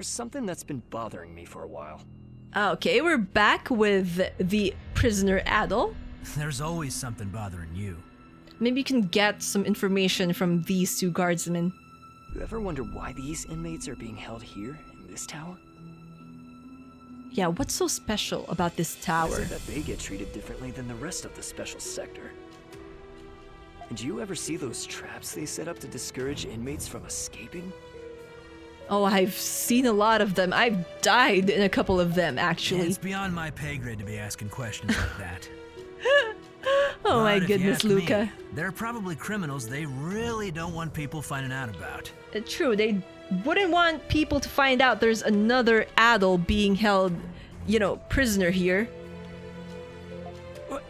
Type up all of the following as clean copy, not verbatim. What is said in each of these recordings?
There's something that's been bothering me for a while. Okay, we're back with the Prisoner Adol. There's always something bothering you. Maybe you can get some information from these two guardsmen. You ever wonder why these inmates are being held here, in this tower? Yeah, what's so special about this tower? Is it that they get treated differently than the rest of the special sector? And do you ever see those traps they set up to discourage inmates from escaping? Oh, I've seen a lot of them. I've died in a couple of them, actually. It's beyond my pay grade to be asking questions like that. Oh my But if you goodness, ask Luca. me, they're probably criminals they really don't want people finding out about. True, they wouldn't want people to find out there's another Adol being held, you know, prisoner here. What?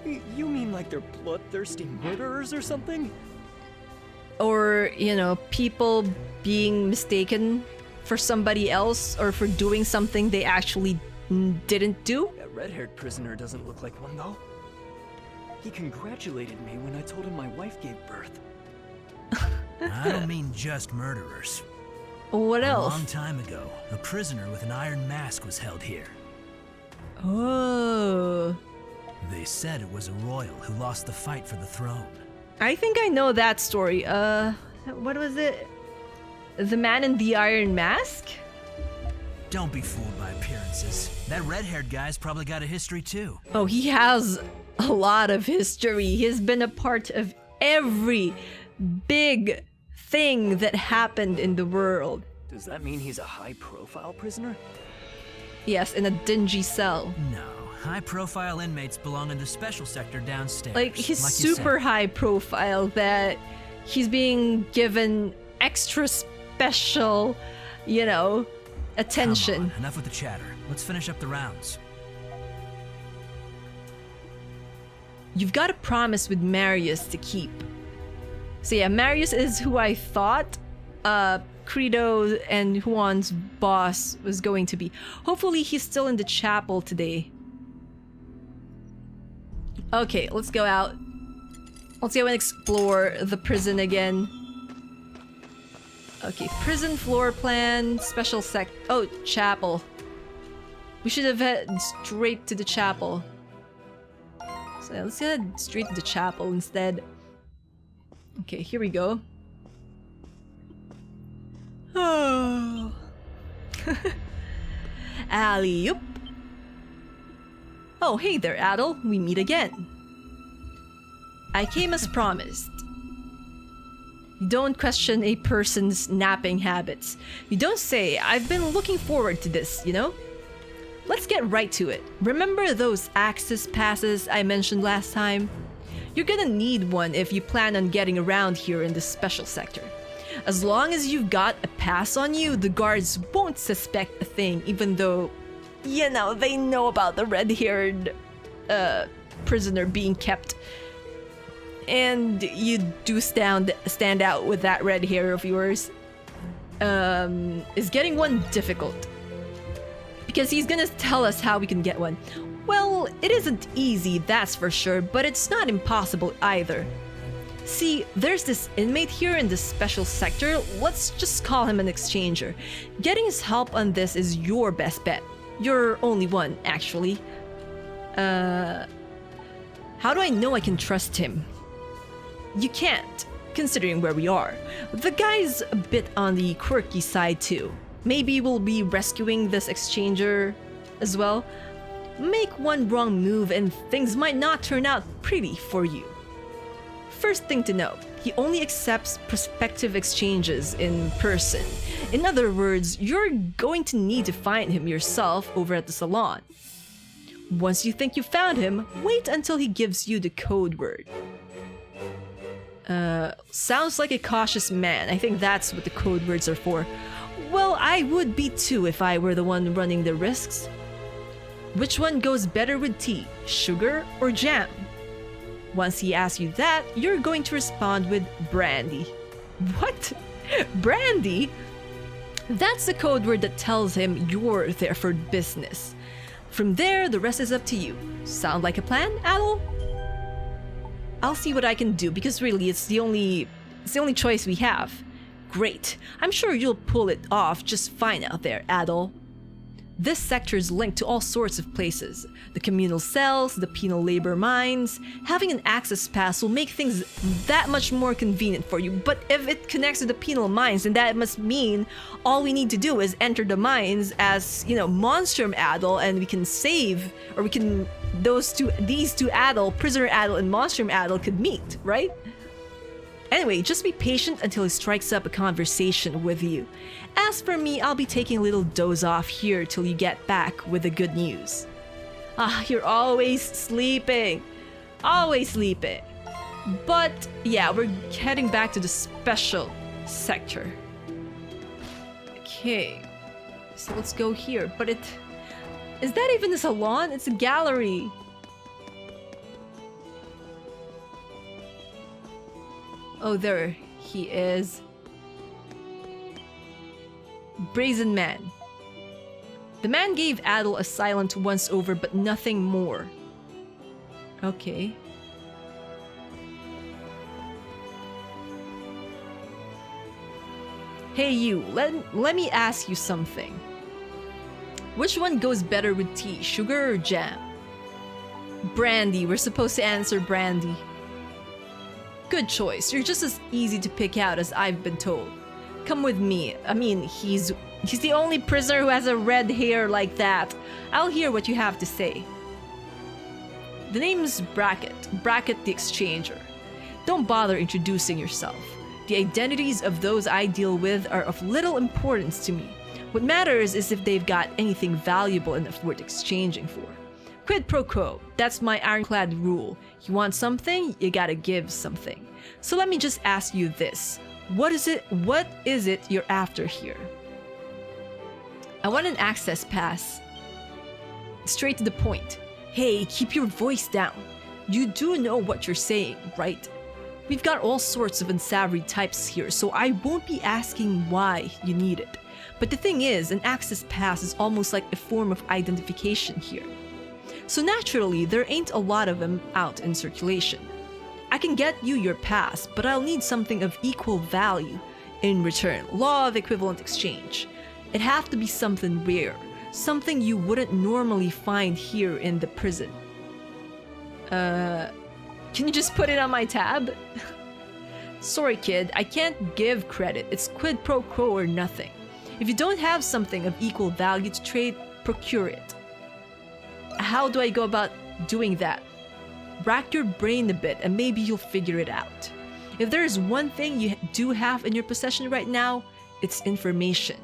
You mean like they're bloodthirsty murderers or something? Or, you know, people being mistaken for somebody else or for doing something they actually didn't do? That red-haired prisoner doesn't look like one, though. He congratulated me when I told him my wife gave birth. I don't mean just murderers. What A else? long time ago, a prisoner with an iron mask was held here. Oh. They said it was a royal who lost the fight for the throne. I think I know that story. What was it? The man in the iron mask? Don't be fooled by appearances. That red-haired guy's probably got a history too. Oh, he has a lot of history. He's been a part of every big thing that happened in the world. Does that mean he's a high-profile prisoner? Yes, in a dingy cell. No, high-profile inmates belong in the special sector downstairs. Like, he's you super said. high profile that he's being given extra special, you know, attention. Come on, enough with the chatter. Let's finish up the rounds. You've got a promise with Marius to keep. So yeah, Marius is who I thought Credo and Juan's boss was going to be. Hopefully he's still in the chapel today. Okay, let's go out. Let's go and explore the prison again. Okay, prison floor plan, special oh, chapel. We should have head straight to the chapel. So let's head straight to the chapel instead. Okay, here we go. Oh. Alley-oop. Oh, hey there, Adol. We meet again. I came as promised. You don't question a person's napping habits. You don't say, I've been looking forward to this, you know? Let's get right to it. Remember those access passes I mentioned last time? You're gonna need one if you plan on getting around here in the special sector. As long as you've got a pass on you, the guards won't suspect a thing, even though, you know, they know about the red-haired prisoner being kept. And you do stand out with that red hair of yours. Is getting one difficult? Because he's gonna tell us how we can get one. Well, it isn't easy, that's for sure, but it's not impossible either. See, there's this inmate here in this special sector. Let's just call him an exchanger. Getting his help on this is your best bet. Your only one, actually. How do I know I can trust him? You can't, considering where we are. The guy's a bit on the quirky side too. Maybe we'll be rescuing this exchanger as well. Make one wrong move and things might not turn out pretty for you. First thing to know, he only accepts prospective exchanges in person. In other words, you're going to need to find him yourself over at the salon. Once you think you found him, wait until he gives you the code word. Sounds like a cautious man. I think that's what the code words are for. Well, I would be too if I were the one running the risks. Which one goes better with tea, sugar or jam? Once he asks you that, you're going to respond with brandy. What? Brandy? That's the code word that tells him you're there for business. From there, the rest is up to you. Sound like a plan, Adol? I'll see what I can do because really it's the only choice we have. Great. I'm sure you'll pull it off just fine out there, Adol. This sector is linked to all sorts of places. The communal cells, the penal labor mines. Having an access pass will make things that much more convenient for you. But if it connects to the penal mines, then that must mean all we need to do is enter the mines as, Monstrum Adol, and we can save, or we can, these two Adol, Prisoner Adol and Monstrum Adol could meet, right? Anyway, just be patient until he strikes up a conversation with you. As for me, I'll be taking a little doze off here till you get back with the good news. You're always sleeping. Always sleeping. But yeah, we're heading back to the special sector. Okay, so let's go here. But is that even a salon? It's a gallery. Oh, there he is. Brazen Man. The man gave Adol a silent once over, but nothing more. Okay. Hey you, let me ask you something. Which one goes better with tea, sugar or jam? Brandy, we're supposed to answer brandy. Good choice, you're just as easy to pick out as I've been told. Come with me. I mean, he's the only prisoner who has a red hair like that. I'll hear what you have to say. The name's Bracket the Exchanger. Don't bother introducing yourself. The identities of those I deal with are of little importance to me. What matters is if they've got anything valuable enough worth exchanging for. Quid pro quo, that's my ironclad rule. You want something, you gotta give something. So let me just ask you this. What is it you're after here? I want an access pass. Straight to the point. Hey, keep your voice down. You do know what you're saying, right? We've got all sorts of unsavory types here, so I won't be asking why you need it. But the thing is, an access pass is almost like a form of identification here. So naturally, there ain't a lot of them out in circulation. I can get you your pass, but I'll need something of equal value in return. Law of equivalent exchange. It'd have to be something rare, something you wouldn't normally find here in the prison. Can you just put it on my tab? Sorry kid, I can't give credit. It's quid pro quo or nothing. If you don't have something of equal value to trade, procure it. How do I go about doing that? Rack your brain a bit and maybe you'll figure it out. If there is one thing you do have in your possession right now, it's information.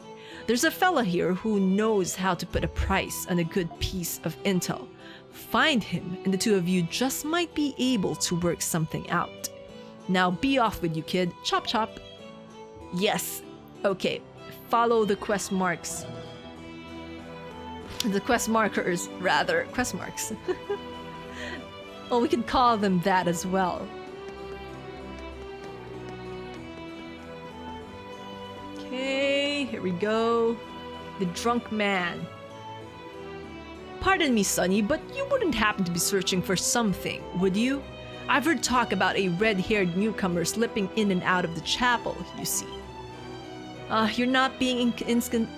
There's a fella here who knows how to put a price on a good piece of intel. Find him and the two of you just might be able to work something out. Now be off with you, kid. Chop chop. Yes. Okay. Follow the quest marks. The quest markers, rather. Quest marks. Well, we could call them that as well. Okay, here we go. The drunk man. Pardon me, Sonny, but you wouldn't happen to be searching for something, would you? I've heard talk about a red-haired newcomer slipping in and out of the chapel, you see. You're not being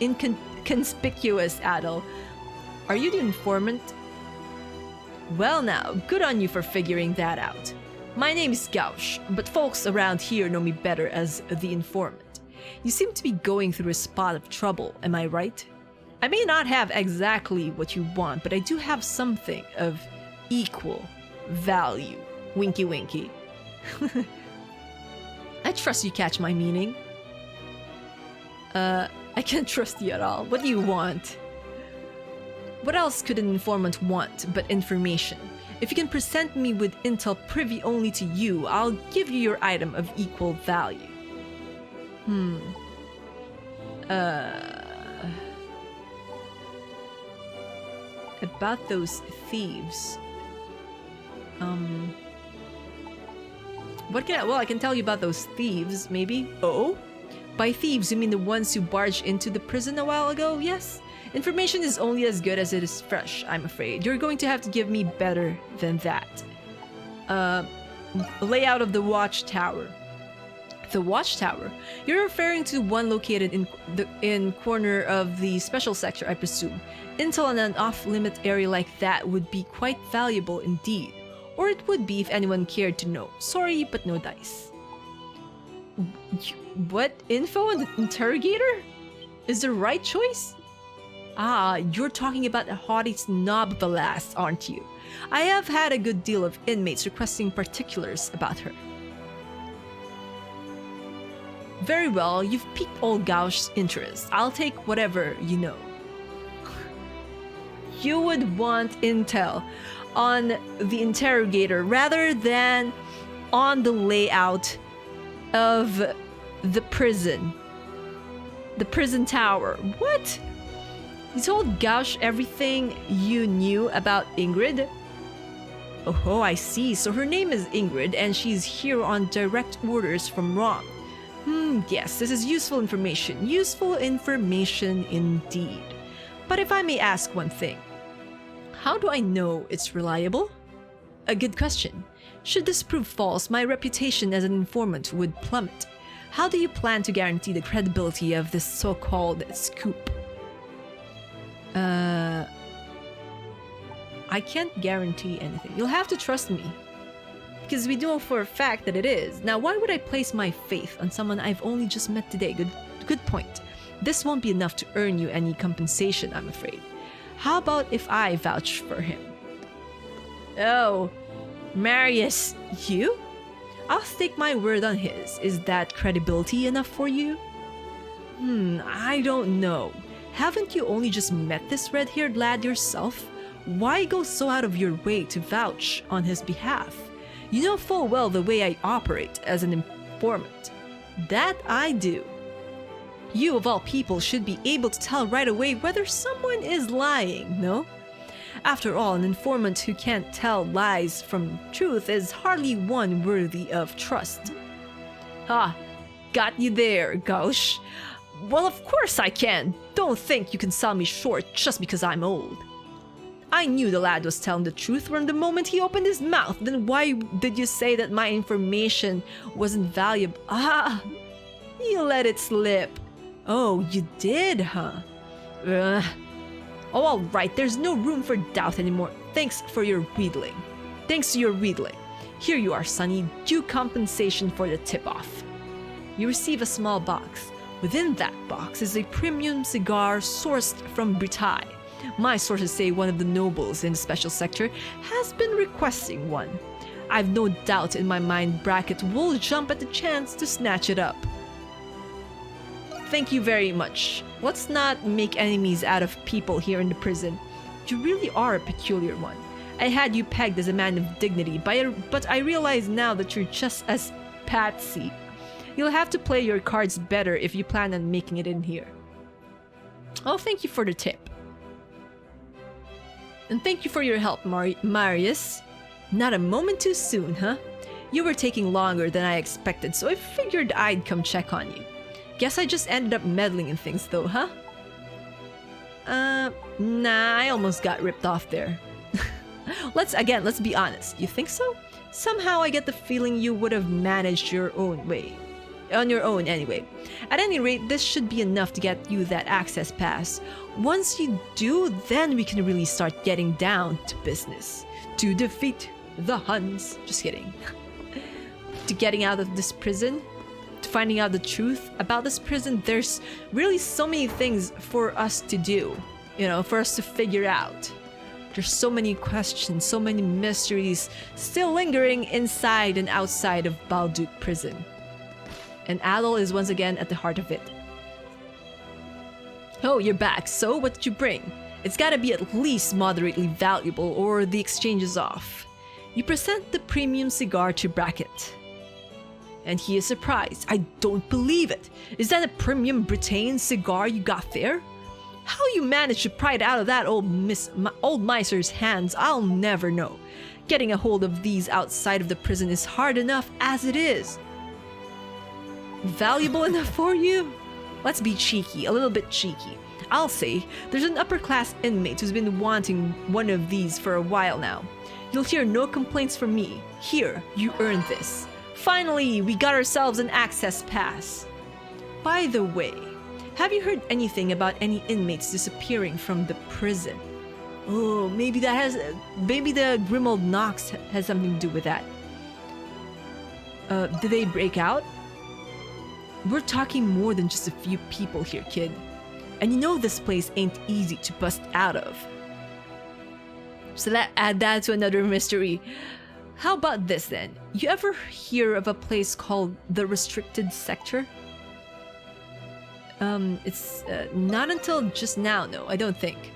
inconspicuous, Adol. Are you the informant? Well now, good on you for figuring that out. My name is Gauch, but folks around here know me better as the informant. You seem to be going through a spot of trouble, am I right? I may not have exactly what you want, but I do have something of equal value. Winky winky. I trust you catch my meaning. I can't trust you at all. What do you want? What else could an informant want but information? If you can present me with intel privy only to you, I'll give you your item of equal value. About those thieves. I can tell you about those thieves, maybe. Oh? By thieves, you mean the ones who barged into the prison a while ago? Yes. Information is only as good as it is fresh, I'm afraid. You're going to have to give me better than that. Layout of the watchtower. The watchtower. You're referring to one located in corner of the special sector, I presume. Intel on an off-limit area like that would be quite valuable indeed. Or it would be if anyone cared to know. Sorry, but no dice. What? Info on the interrogator? Is the right choice? Ah, you're talking about a haughty snob of the last, aren't you? I have had a good deal of inmates requesting particulars about her. Very well, you've piqued old Gauch's interest. I'll take whatever you know. You would want intel on the interrogator rather than on the layout of the prison. The prison tower. What? You told Gauch everything you knew about Ingrid? Oh, I see. So her name is Ingrid and she's here on direct orders from Rom. Yes, this is useful information. Useful information indeed. But if I may ask one thing, how do I know it's reliable? A good question. Should this prove false, my reputation as an informant would plummet. How do you plan to guarantee the credibility of this so-called scoop? I can't guarantee anything. You'll have to trust me. Because we know for a fact that it is. Now, why would I place my faith on someone I've only just met today? Good point. This won't be enough to earn you any compensation, I'm afraid. How about if I vouch for him? Oh, Marius, you? I'll stake my word on his. Is that credibility enough for you? I don't know. Haven't you only just met this red-haired lad yourself? Why go so out of your way to vouch on his behalf? You know full well the way I operate as an informant. That I do. You, of all people, should be able to tell right away whether someone is lying, no? After all, an informant who can't tell lies from truth is hardly one worthy of trust. Got you there, Gauche. Well, of course I can. Don't think you can sell me short just because I'm old. I knew the lad was telling the truth from the moment he opened his mouth. Then why did you say that my information wasn't valuable? You let it slip. Oh, you did, huh? Oh, all right. There's no room for doubt anymore. Thanks to your wheedling. Here you are, Sonny. Due compensation for the tip-off. You receive a small box. Within that box is a premium cigar sourced from Britagne. My sources say one of the nobles in the special sector has been requesting one. I've no doubt in my mind Brackett will jump at the chance to snatch it up. Thank you very much. Let's not make enemies out of people here in the prison. You really are a peculiar one. I had you pegged as a man of dignity, but I realize now that you're just as patsy. You'll have to play your cards better if you plan on making it in here. Oh, thank you for the tip. And thank you for your help, Marius. Not a moment too soon, huh? You were taking longer than I expected, so I figured I'd come check on you. Guess I just ended up meddling in things though, huh? Nah, I almost got ripped off there. Let's be honest. You think so? Somehow I get the feeling you would have managed your own way. On your own anyway. At any rate, this should be enough to get you that access pass. Once you do, then we can really start getting down to business. To defeat the Huns. Just kidding. To getting out of this prison. To finding out the truth about this prison. There's really so many things for us to do. You know, for us to figure out. There's so many questions, so many mysteries still lingering inside and outside of Balduq prison. And Adol is once again at the heart of it. Oh, you're back. So, what did you bring? It's gotta be at least moderately valuable or the exchange is off. You present the premium cigar to Brackett. And he is surprised. I don't believe it. Is that a premium Britain cigar you got there? How you managed to pry it out of that old miser's hands, I'll never know. Getting a hold of these outside of the prison is hard enough as it is. Valuable enough for you? Let's be cheeky, a little bit cheeky. I'll say there's an upper-class inmate who's been wanting one of these for a while now. You'll hear no complaints from me. Here, you earned this. Finally, we got ourselves an access pass. By the way, have you heard anything about any inmates disappearing from the prison? Oh, maybe the Monstrum Nox has something to do with that. Did they break out? We're talking more than just a few people here, kid. And you know this place ain't easy to bust out of. So add that to another mystery. How about this then? You ever hear of a place called the Restricted Sector? It's not until just now, no, I don't think.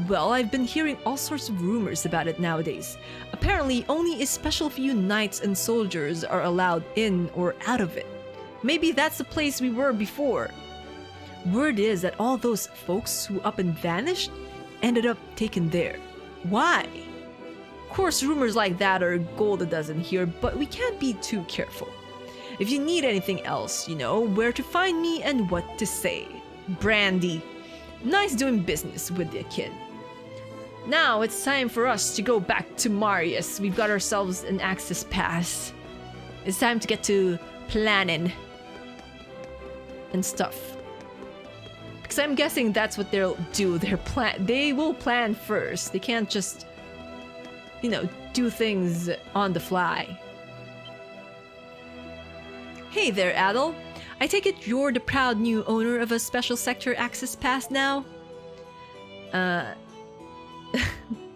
Well, I've been hearing all sorts of rumors about it nowadays. Apparently, only a special few knights and soldiers are allowed in or out of it. Maybe that's the place we were before. Word is that all those folks who up and vanished ended up taken there. Why? Of course, rumors like that are gold a dozen here, but we can't be too careful. If you need anything else, you know where to find me and what to say. Brandy. Nice doing business with you, kid. Now it's time for us to go back to Marius. We've got ourselves an access pass. It's time to get to planning and stuff. Because I'm guessing that's what they'll do. They will plan first. They can't just, you know, do things on the fly. Hey there, Adol. I take it you're the proud new owner of a special sector access pass now?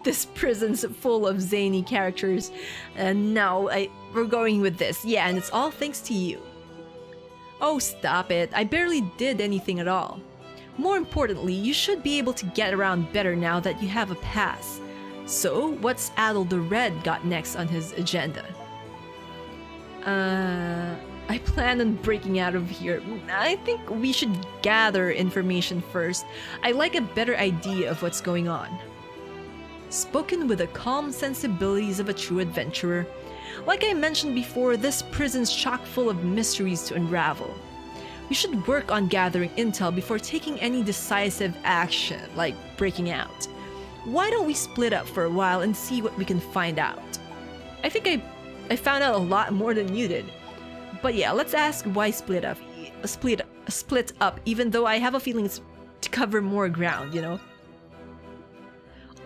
This prison's full of zany characters. No, we're going with this. Yeah, and it's all thanks to you. Oh, stop it. I barely did anything at all. More importantly, you should be able to get around better now that you have a pass. So, what's Adol the Red got next on his agenda? I plan on breaking out of here. I think we should gather information first. I like a better idea of what's going on. Spoken with the calm sensibilities of a true adventurer. Like I mentioned before, this prison's chock full of mysteries to unravel. We should work on gathering intel before taking any decisive action, like breaking out. Why don't we split up for a while and see what we can find out? I think I found out a lot more than you did. But yeah, let's ask why split up, even though I have a feeling it's to cover more ground, you know?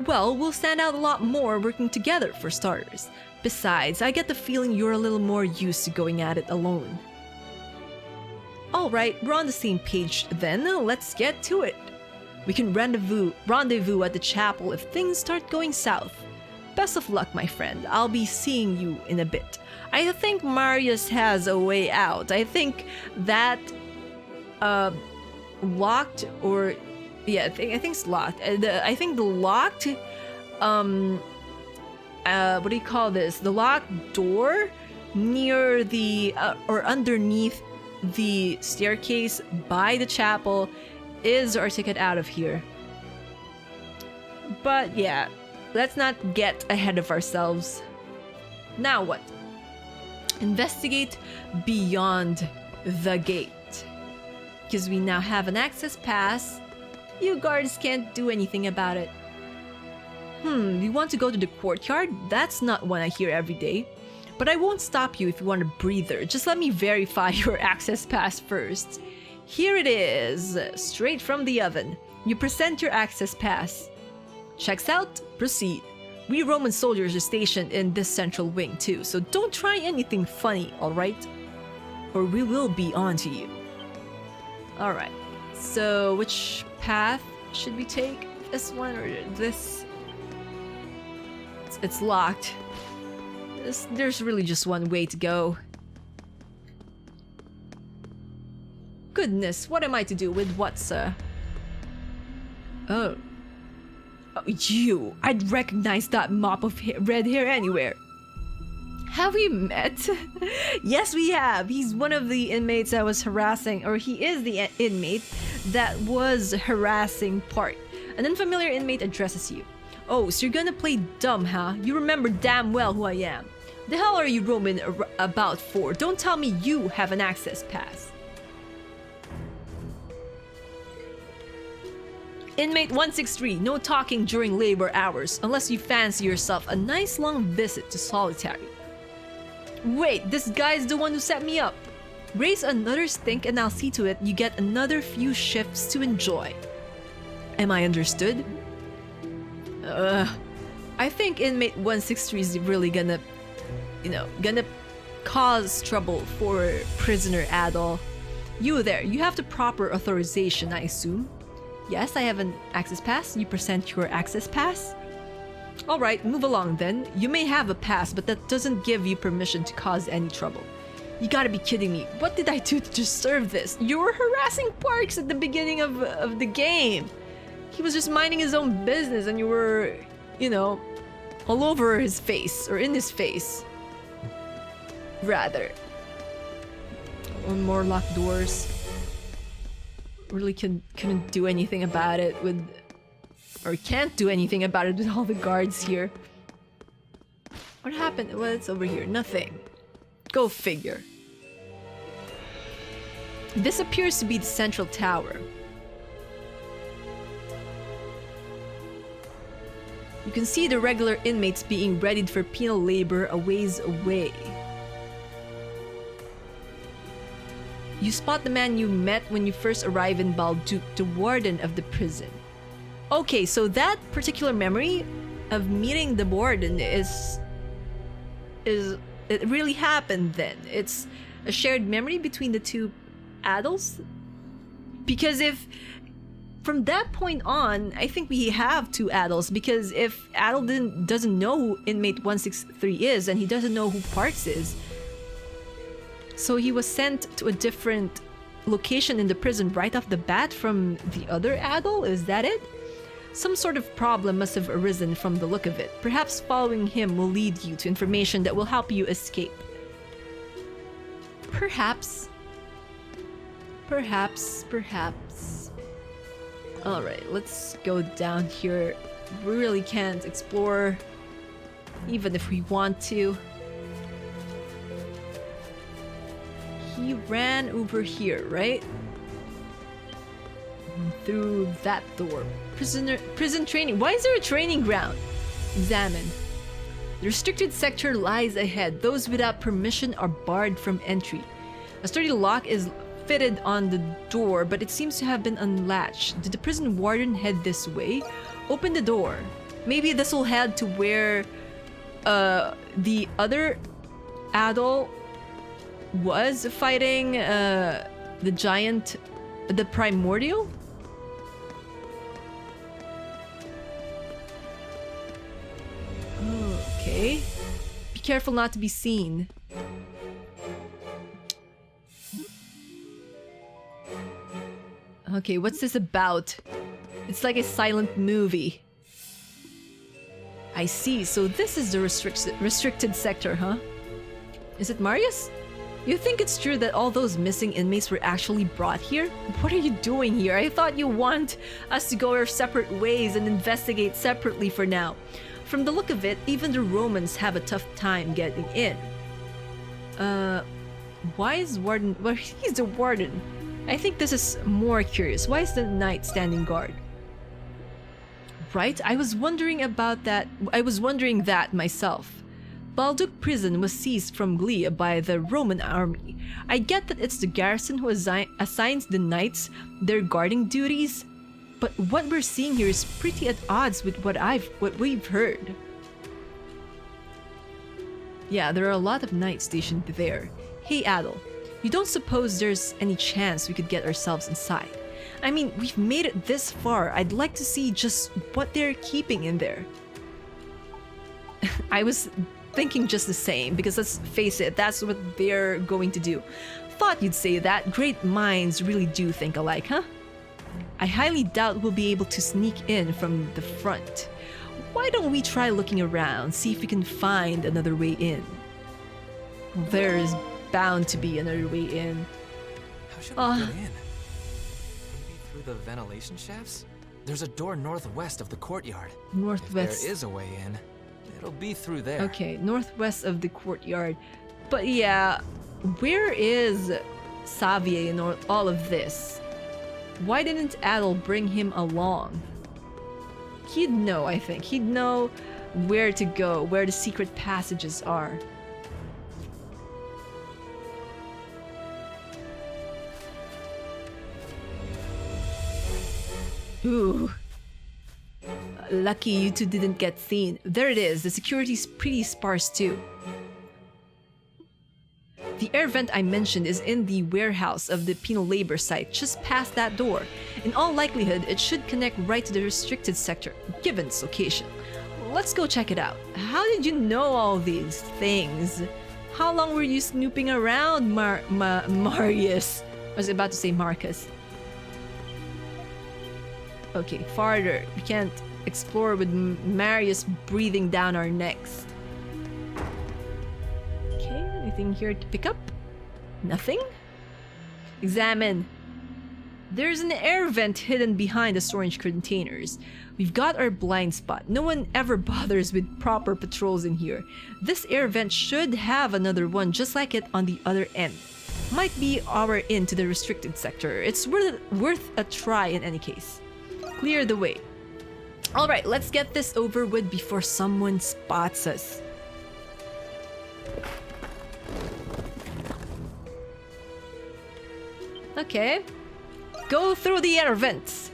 Well, we'll stand out a lot more working together for starters. Besides, I get the feeling you're a little more used to going at it alone. Alright, we're on the same page then, let's get to it. We can rendezvous at the chapel if things start going south. Best of luck, my friend. I'll be seeing you in a bit. I think Marius has a way out. I think that locked, or yeah, I think it's locked. I think the locked what do you call this? The locked door near the or underneath the staircase by the chapel is our ticket out of here. But yeah, let's not get ahead of ourselves. Now what? Investigate beyond the gate. Because we now have an access pass. You guards can't do anything about it. You want to go to the courtyard? That's not one I hear every day. But I won't stop you if you want a breather. Just let me verify your access pass first. Here it is, straight from the oven. You present your access pass. Checks out, proceed. We Roman soldiers are stationed in this central wing too, so don't try anything funny, alright? Or we will be on to you. Alright, so which path should we take? This one or this? It's locked. There's really just one way to go. Goodness, what am I to do with what's Oh, you! I'd recognize that mop of red hair anywhere. Have we met? Yes, we have. He's one of the inmates I was harassing, or he is the inmate that was harassing Part. An unfamiliar inmate addresses you. Oh, so you're gonna play dumb, huh? You remember damn well who I am. The hell are you roaming about for? Don't tell me you have an access pass. Inmate 163, no talking during labor hours unless you fancy yourself a nice long visit to solitary. Wait, this guy's the one who set me up. Raise another stink and I'll see to it you get another few shifts to enjoy. Am I understood? I think inmate 163 is really gonna cause trouble for Prisoner Adol. You there, you have the proper authorization, I assume. Yes, I have an access pass. You present your access pass. Alright, move along then. You may have a pass, but that doesn't give you permission to cause any trouble. You gotta be kidding me. What did I do to deserve this? You were harassing Parks at the beginning of the game. He was just minding his own business and you were, all over his face, or in his face. Rather. One more locked doors. Really couldn't do anything about it with... Or can't do anything about it with all the guards here. What happened? What's over here? Nothing. Go figure. This appears to be the central tower. You can see the regular inmates being readied for penal labor a ways away. You spot the man you met when you first arrive in Balduq, the warden of the prison. Okay, so that particular memory of meeting the warden is it really happened then. It's a shared memory between the two adults. Because if from that point on, I think we have two adults, because if Adol doesn't know who inmate 163 is and he doesn't know who Parks is, so he was sent to a different location in the prison right off the bat from the other Adol? Is that it? Some sort of problem must have arisen from the look of it. Perhaps following him will lead you to information that will help you escape. Perhaps. Alright, let's go down here. We really can't explore, even if we want to. He ran over here, right? Through that door. Prison training. Why is there a training ground? Examine. The restricted sector lies ahead. Those without permission are barred from entry. A sturdy lock is fitted on the door, but it seems to have been unlatched. Did the prison warden head this way? Open the door. Maybe this will head to where the other Adol was fighting the giant, the primordial? Okay. Be careful not to be seen. Okay, what's this about? It's like a silent movie. I see, so this is the restricted sector, huh? Is it Marius? You think it's true that all those missing inmates were actually brought here? What are you doing here? I thought you want us to go our separate ways and investigate separately for now. From the look of it, even the Romans have a tough time getting in. Why is warden... Well, he's the warden. I think this is more curious. Why is the knight standing guard? Right? I was wondering that myself. Balduq prison was seized from Glia by the Roman army. I get that it's the garrison who assigns the knights their guarding duties, but what we're seeing here is pretty at odds with what we've heard. Yeah, there are a lot of knights stationed there. Hey Adol, you don't suppose there's any chance we could get ourselves inside? I mean, we've made it this far. I'd like to see just what they're keeping in there. I was thinking just the same, because let's face it, that's what they're going to do. Thought you'd say that. Great minds really do think alike, huh? I highly doubt we'll be able to sneak in from the front. Why don't we try looking around, see if we can find another way in? There is bound to be another way in. How should we get in? Maybe through the ventilation shafts? There's a door northwest of the courtyard. Northwest. If there is a way in, it'll be through there. Okay, northwest of the courtyard. But yeah, where is Xavier in all of this? Why didn't Adol bring him along? He'd know, I think. He'd know where to go, where the secret passages are. Ooh. Lucky you two didn't get seen. There it is. The security's pretty sparse too. The air vent I mentioned is in the warehouse of the penal labor site, just past that door. In all likelihood, it should connect right to the restricted sector, given its location. Let's go check it out. How did you know all these things? How long were you snooping around, Marius? I was about to say Marcus. Okay, farther. We can't explore with Marius breathing down our necks. Okay, anything here to pick up? Nothing? Examine. There's an air vent hidden behind the storage containers. We've got our blind spot. No one ever bothers with proper patrols in here. This air vent should have another one just like it on the other end. Might be our in to the restricted sector. It's worth a try in any case. Clear the way. Alright, let's get this over with before someone spots us. Okay. Go through the air vents.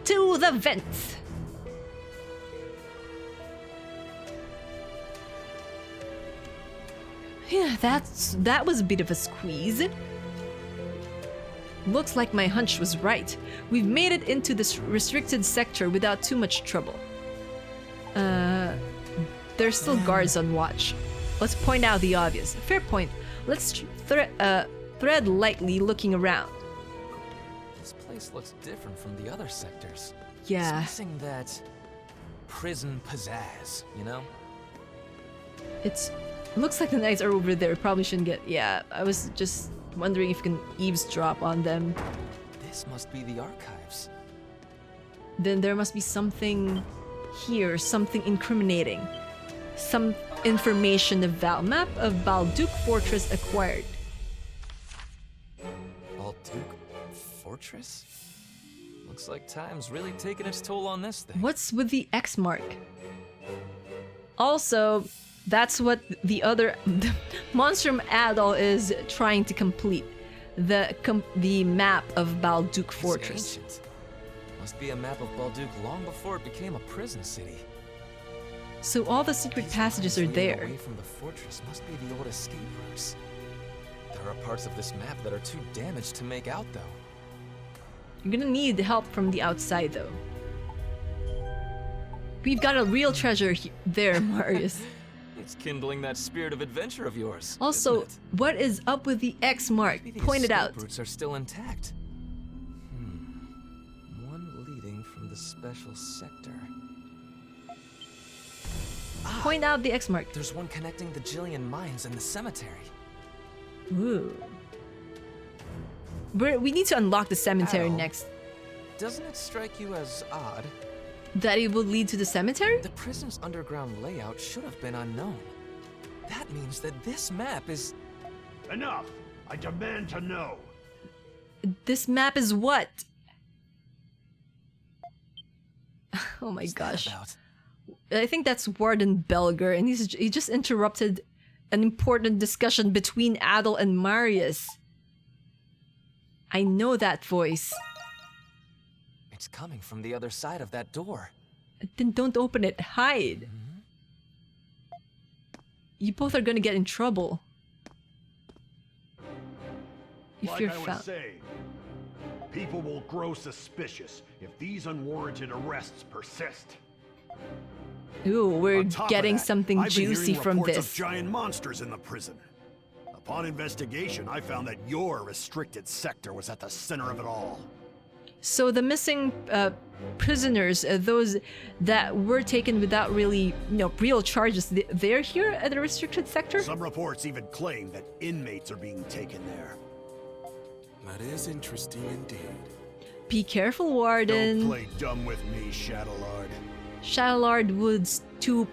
To the vents. Yeah, that was a bit of a squeeze. Looks like my hunch was right. We've made it into this restricted sector without too much trouble. There's still guards on watch. Let's point out the obvious. Fair point. Let's tread lightly looking around. This place looks different from the other sectors. Yeah. It's missing that prison pizzazz, you know? It looks like the knights are over there. Probably shouldn't get... Yeah, I was just wondering if you can eavesdrop on them. This must be the archives. Then there must be something here, something incriminating. Some information of map of Balduq Fortress acquired. Balduq Fortress? Looks like time's really taking its toll on this thing. What's with the X mark? Also, that's what the other Monstrum Adol is trying to complete. The map of Balduq Fortress. Ancient. Must be a map of Balduq long before it became a prison city. So all the secret These passages are lines leading there. Away from the fortress must be the old escape routes. There are parts of this map that are too damaged to make out, though. You're gonna need help from the outside, though. We've got a real treasure there, Marius. It's kindling that spirit of adventure of yours. Also, isn't it? what is up with the X mark? Maybe the Point it escape out. routes are still intact. One leading from the special sector. Point out the X mark. There's one connecting the Jillian mines and the cemetery. Ooh. We need to unlock the cemetery Adol. next. Doesn't it strike you as odd? That it would lead to the cemetery? The prison's underground layout should have been unknown. That means that this map is... Enough! I demand to know! This map is what? Oh my What's that gosh. about? I think that's Warden Belger, and he just interrupted an important discussion between Adol and Marius. I know that voice. It's coming from the other side of that door. Then don't open it. Hide. You both are gonna get in trouble. If Like you're I was found. saying, people will grow suspicious if these unwarranted arrests persist. Ooh, we're On top of getting that, something I've been juicy hearing from reports this. of giant monsters in the prison. Upon investigation, I found that your restricted sector was at the center of it all. So the missing prisoners, those that were taken without really, real charges, they're here at the restricted sector? Some reports even claim that inmates are being taken there. That is interesting indeed. Be careful, Don't Warden. play dumb with me, Shadowlord. Shadowlord would stoop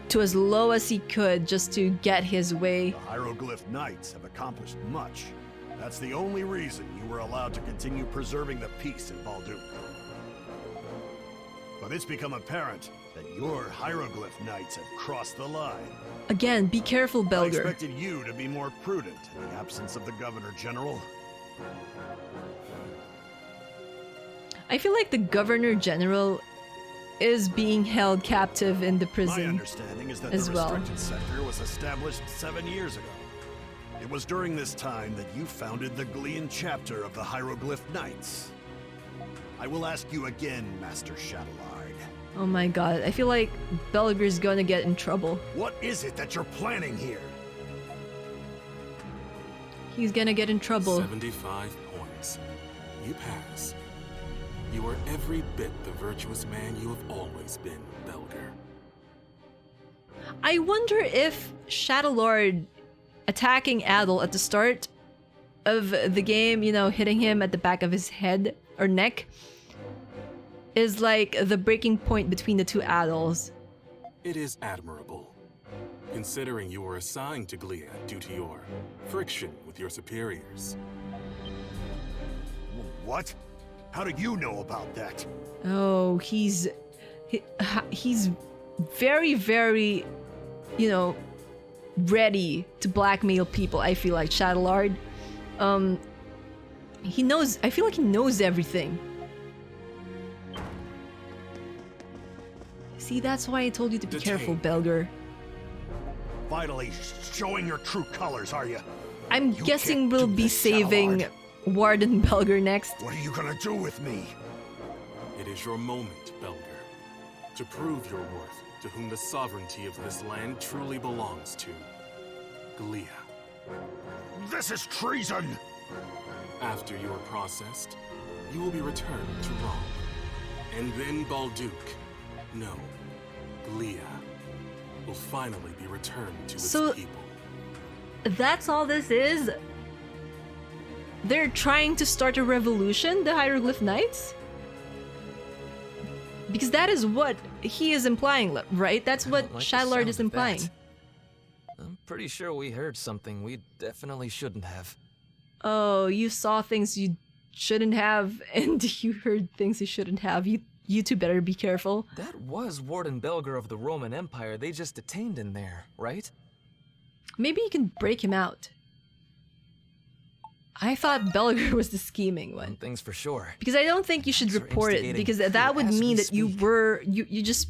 to as low as he could just to get his way. The Hieroglyph Knights have accomplished much. That's the only reason you were allowed to continue preserving the peace in Balduq. But it's become apparent that your Hieroglyph Knights have crossed the line. Again, be careful, I Belger. expected you to be more prudent in the absence of the Governor General. I feel like the Governor General is being held captive in the My prison. understanding is that as the well. restricted sector was established 7 years ago. It was during this time that you founded the Glean chapter of the Hieroglyph Knights. I will ask you again, Master Shadowlard. Oh my god, I feel like Belger's gonna get in trouble. What is it that you're planning here? He's gonna get in trouble. 75 points. You pass. You are every bit the virtuous man you have always been, Belger. I wonder if Shadowlord attacking Adol at the start of the game, you know, hitting him at the back of his head or neck, is like the breaking point between the two Adols. It is admirable, considering you were assigned to Glia due to your friction with your superiors. What? How do you know about that? Oh, he's very, very, you know, ready to blackmail people. I feel like Shadowlord. He knows. I feel like he knows everything. See, that's why I told you to be careful, Belger. Finally showing your true colors, are you? I'm You guessing can't we'll do be this, saving Shadowlord. Warden Belger next. What are you gonna do with me? It is your moment, Belger, to prove your worth to whom the sovereignty of this land truly belongs to. Glia. This is treason! After you are processed, you will be returned to Rome. And then Balduq, no, Glia, will finally be returned to its So- people. That's all this is? They're trying to start a revolution, the Hieroglyph Knights? Because that is what he is implying, right? That's I what don't like the Shadowlord sound is of implying. that. I'm pretty sure we heard something we definitely shouldn't have. Oh, you saw things you shouldn't have, and you heard things you shouldn't have. You two better be careful. That was Warden Belger of the Roman Empire they just detained in there, right? Maybe you can break him out. I thought Belger was the scheming one. One thing's for sure. Because I don't think you should They're report it, instigating because coup that would as mean we that you speak. were you just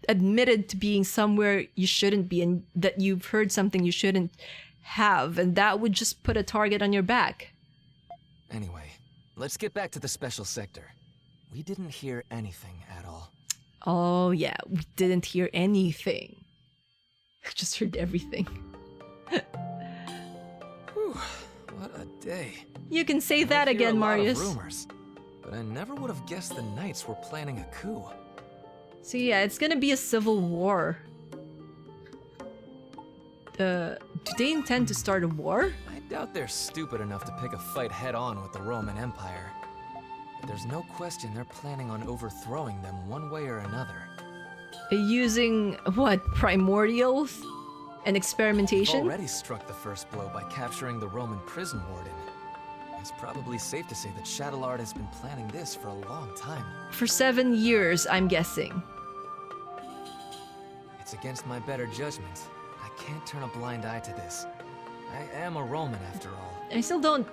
admitted to being somewhere you shouldn't be, and that you've heard something you shouldn't have, and that would just put a target on your back. Anyway, let's get back to the special sector. We didn't hear anything at all. Oh yeah, we didn't hear anything. Just heard everything. Whew, what a day. You can say I that hear again, a lot of Marius. rumors, but I never would have guessed the Knights were planning a coup. So yeah, it's gonna be a civil war. Do they intend to start a war? I doubt they're stupid enough to pick a fight head-on with the Roman Empire. But there's no question they're planning on overthrowing them one way or another. Using what, primordials and They've experimentation? already struck the first blow by capturing the Roman prison warden. It's probably safe to say that Shadowlord has been planning this for a long time. For 7 years, I'm guessing. It's against my better judgment. I can't turn a blind eye to this. I am a Roman after all. I still don't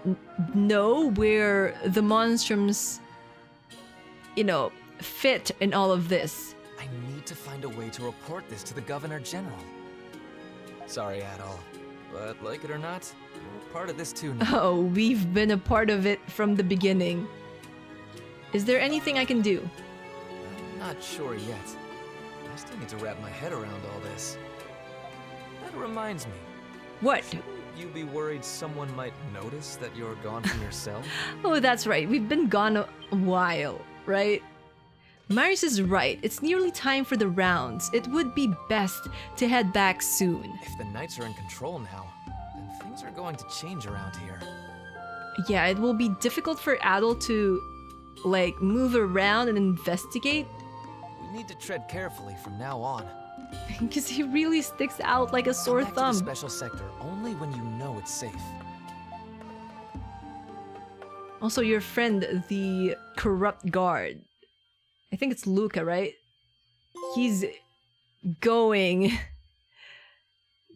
know where the monstrums, you know, fit in all of this. I need to find a way to report this to the Governor General. Sorry, Adol, but like it or not, we're part of this too now. Oh, we've been a part of it from the beginning. Is there anything I can do? I'm not sure yet. I still need to wrap my head around all this. That reminds me. What? Shouldn't you be worried someone might notice that you're gone from your cell? Oh, that's right. We've been gone a while, right? Marius is right. It's nearly time for the rounds. It would be best to head back soon. If the Knights are in control now, then things are going to change around here. Yeah, it will be difficult for Adol to, like, move around and investigate. We need to tread carefully from now on. Because he really sticks out like a sore Come back to thumb. the special sector only when you know it's safe. Also, your friend, the corrupt guard. I think it's Luca, right? He's going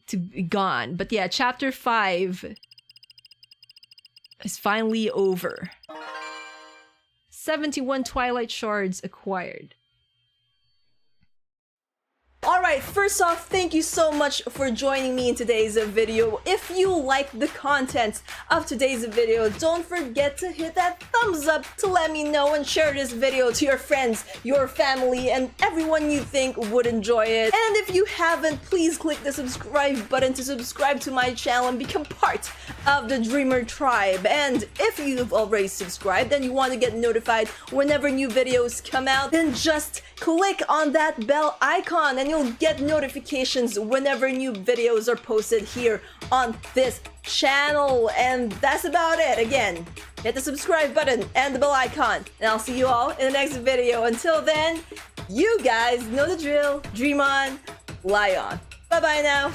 to be gone. But yeah, chapter 5 is finally over. 71 Twilight Shards acquired. Alright, first off, thank you so much for joining me in today's video. If you like the content of today's video, don't forget to hit that thumbs up to let me know and share this video to your friends, your family, and everyone you think would enjoy it. And if you haven't, please click the subscribe button to subscribe to my channel and become part of the Dreamer Tribe. And if you've already subscribed and you want to get notified whenever new videos come out, then just click on that bell icon and you'll get notifications whenever new videos are posted here on this channel. And that's about it. Again, hit the subscribe button and the bell icon, and I'll see you all in the next video. Until then, you guys know the drill. Dream on, lie on. Bye bye now.